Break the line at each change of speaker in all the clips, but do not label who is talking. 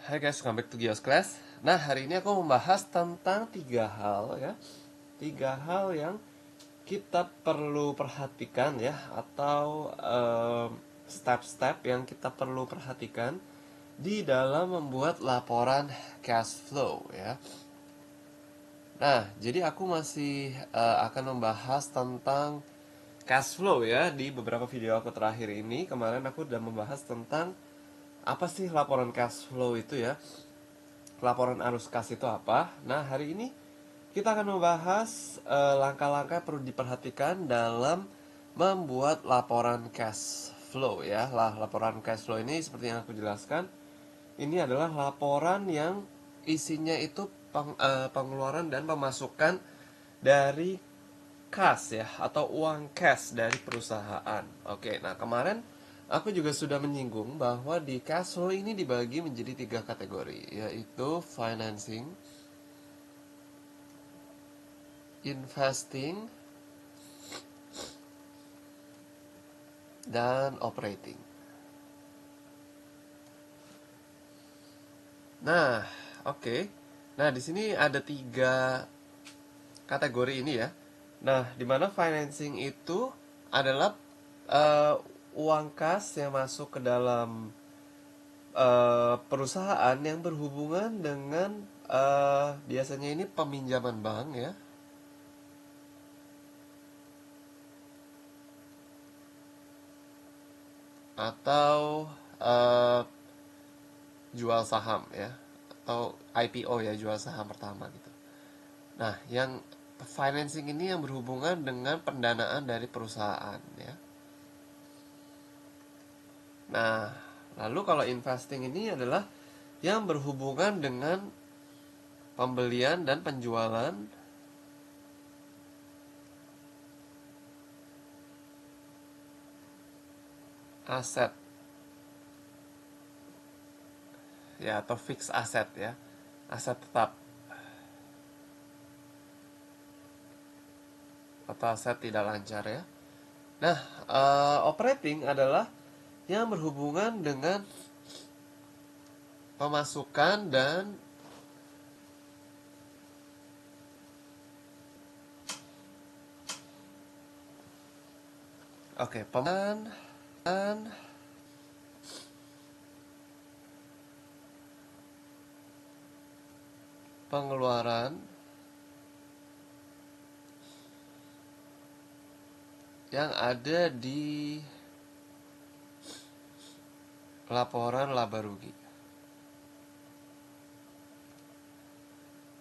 Hai guys, welcome back to Gios Class. Nah, hari ini aku membahas tentang tiga hal ya. Tiga hal yang kita perlu perhatikan ya, atau step-step yang kita perlu perhatikan di dalam membuat laporan cash flow ya. Nah, jadi aku masih akan membahas tentang cash flow ya di beberapa video aku terakhir ini. Kemarin aku udah membahas tentang apa sih laporan cash flow itu ya. Laporan arus kas itu apa? Nah, hari ini kita akan membahas langkah-langkah perlu diperhatikan dalam membuat laporan cash flow ya. Laporan cash flow ini seperti yang aku jelaskan, ini adalah laporan yang isinya itu pengeluaran dan pemasukan dari kas ya, atau uang cash dari perusahaan. Oke, nah kemarin aku juga sudah menyinggung bahwa di cash flow ini dibagi menjadi tiga kategori, yaitu financing, investing, dan operating. Nah, oke. Nah, di sini ada tiga kategori ini ya. Nah, di mana financing itu adalah uang kas yang masuk ke dalam perusahaan yang berhubungan dengan biasanya ini peminjaman bank ya, atau uh, jual saham ya, atau IPO ya, jual saham pertama gitu. Nah, yang financing ini yang berhubungan dengan pendanaan dari perusahaan ya. Nah, lalu kalau investing ini adalah yang berhubungan dengan pembelian dan penjualan aset ya, atau fixed aset ya, aset tetap atau aset tidak lancar ya. Nah, operating adalah yang berhubungan dengan pemasukan dan pemasukan dan pengeluaran yang ada di laporan laba rugi.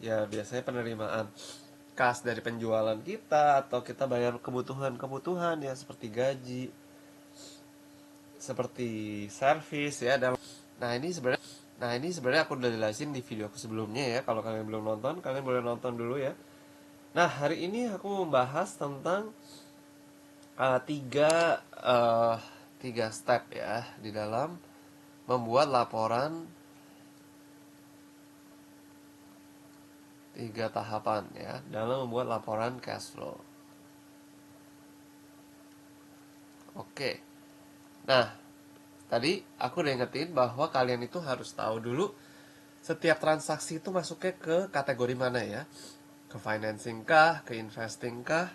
Ya, biasanya penerimaan kas dari penjualan kita, atau kita bayar kebutuhan-kebutuhan ya, seperti gaji, seperti servis ya. Nah ini sebenarnya aku udah jelasin di video aku sebelumnya ya. Kalau kalian belum nonton, kalian boleh nonton dulu ya. Nah, hari ini aku membahas tentang tiga step ya di dalam membuat laporan, tiga tahapan ya dalam membuat laporan cash flow. Oke. Nah, tadi aku udah ingetin bahwa kalian itu harus tahu dulu setiap transaksi itu masuknya ke kategori mana ya. Ke financing kah, ke investing kah,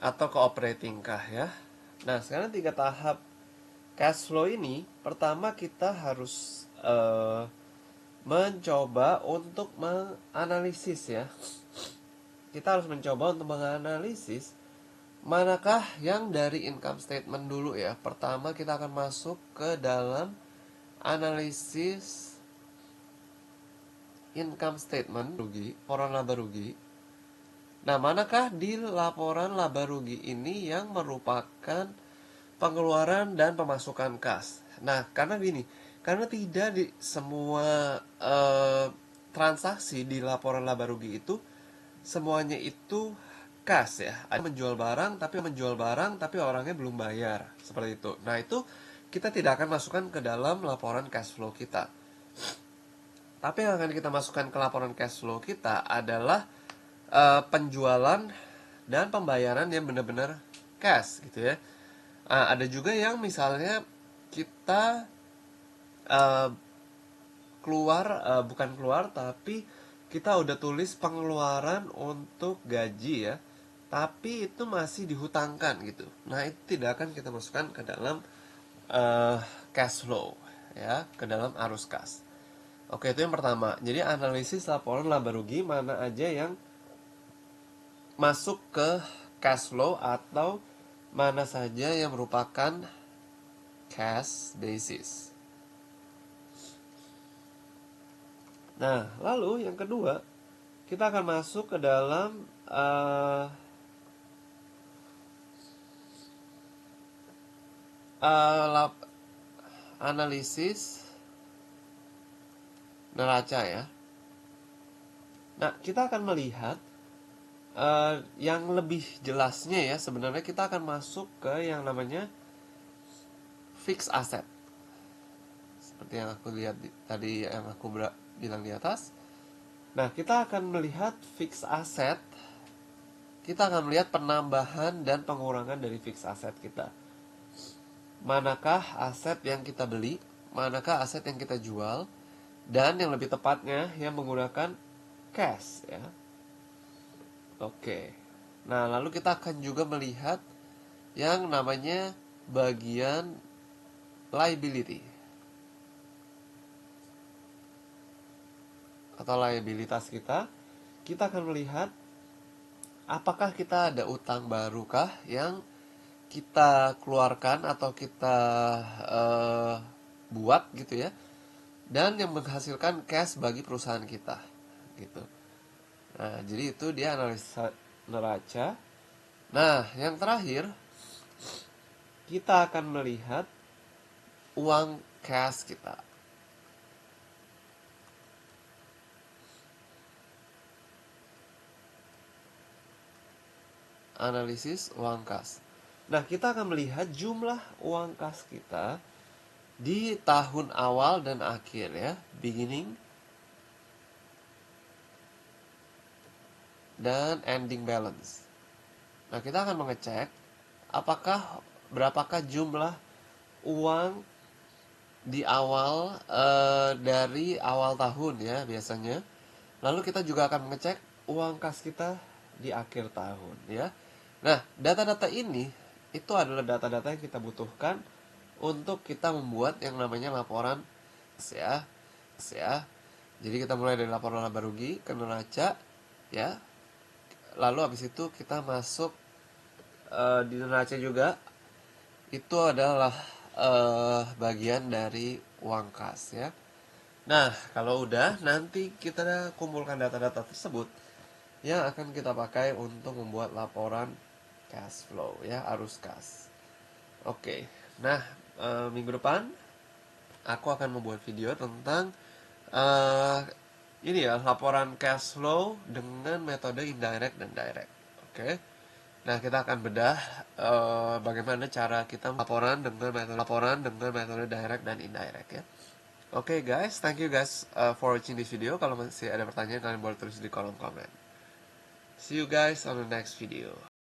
atau ke operating kah ya. Nah, sekarang tiga tahap cash flow ini, pertama kita harus mencoba untuk menganalisis ya. Kita harus mencoba untuk menganalisis manakah yang dari income statement dulu ya. Pertama kita akan masuk ke dalam analisis income statement rugi, laporan laba rugi. Nah, manakah di laporan laba rugi ini yang merupakan pengeluaran dan pemasukan kas? Nah, karena gini, karena tidak di semua transaksi di laporan laba rugi itu semuanya itu kas ya. Ada menjual barang tapi orangnya belum bayar, seperti itu. Nah, itu kita tidak akan masukkan ke dalam laporan cash flow kita. Tapi yang akan kita masukkan ke laporan cash flow kita adalah penjualan dan pembayaran yang benar-benar cash gitu ya. Ada juga yang misalnya kita bukan keluar, tapi kita udah tulis pengeluaran untuk gaji ya, tapi itu masih dihutangkan gitu. Nah, itu tidak akan kita masukkan ke dalam cash flow ya, ke dalam arus kas. Oke, itu yang pertama. Jadi analisis laporan laba rugi mana aja yang masuk ke cash flow atau mana saja yang merupakan cash basis. Nah, lalu yang kedua, kita akan masuk ke dalam analisis neraca ya. Nah, kita akan melihat yang lebih jelasnya ya, sebenarnya kita akan masuk ke yang namanya fixed asset. Seperti yang aku lihat tadi, yang aku bilang di atas. Nah, kita akan melihat fixed asset. Kita akan melihat penambahan dan pengurangan dari fixed asset kita. Manakah aset yang kita beli, manakah aset yang kita jual, dan yang lebih tepatnya yang menggunakan cash ya. Oke. Nah, lalu kita akan juga melihat yang namanya bagian liability atau liabilitas kita. Kita akan melihat apakah kita ada utang barukah yang kita keluarkan atau kita buat gitu ya, dan yang menghasilkan cash bagi perusahaan kita gitu. Nah, jadi itu dia analisa neraca. Nah, yang terakhir kita akan melihat uang cash kita. Analisis uang kas. Nah, kita akan melihat jumlah uang kas kita di tahun awal dan akhir ya, beginning dan ending balance. Nah, kita akan mengecek berapakah jumlah uang di awal dari awal tahun ya biasanya. Lalu kita juga akan mengecek uang kas kita di akhir tahun ya. Nah, data-data ini itu adalah data-data yang kita butuhkan untuk kita membuat yang namanya laporan ya. Jadi kita mulai dari laporan laba rugi ke neraca ya. Lalu habis itu kita masuk di neraca juga, itu adalah bagian dari uang kas ya. Nah, kalau udah, nanti kita kumpulkan data-data tersebut yang akan kita pakai untuk membuat laporan cash flow ya, arus kas. Oke, nah minggu depan aku akan membuat video tentang ini ya, laporan cash flow dengan metode indirect dan direct. Oke. Nah, kita akan bedah bagaimana cara kita laporan dengan metode direct dan indirect ya. Oke guys, thank you guys for watching this video. Kalau masih ada pertanyaan, kalian boleh tulis di kolom komen. See you guys on the next video.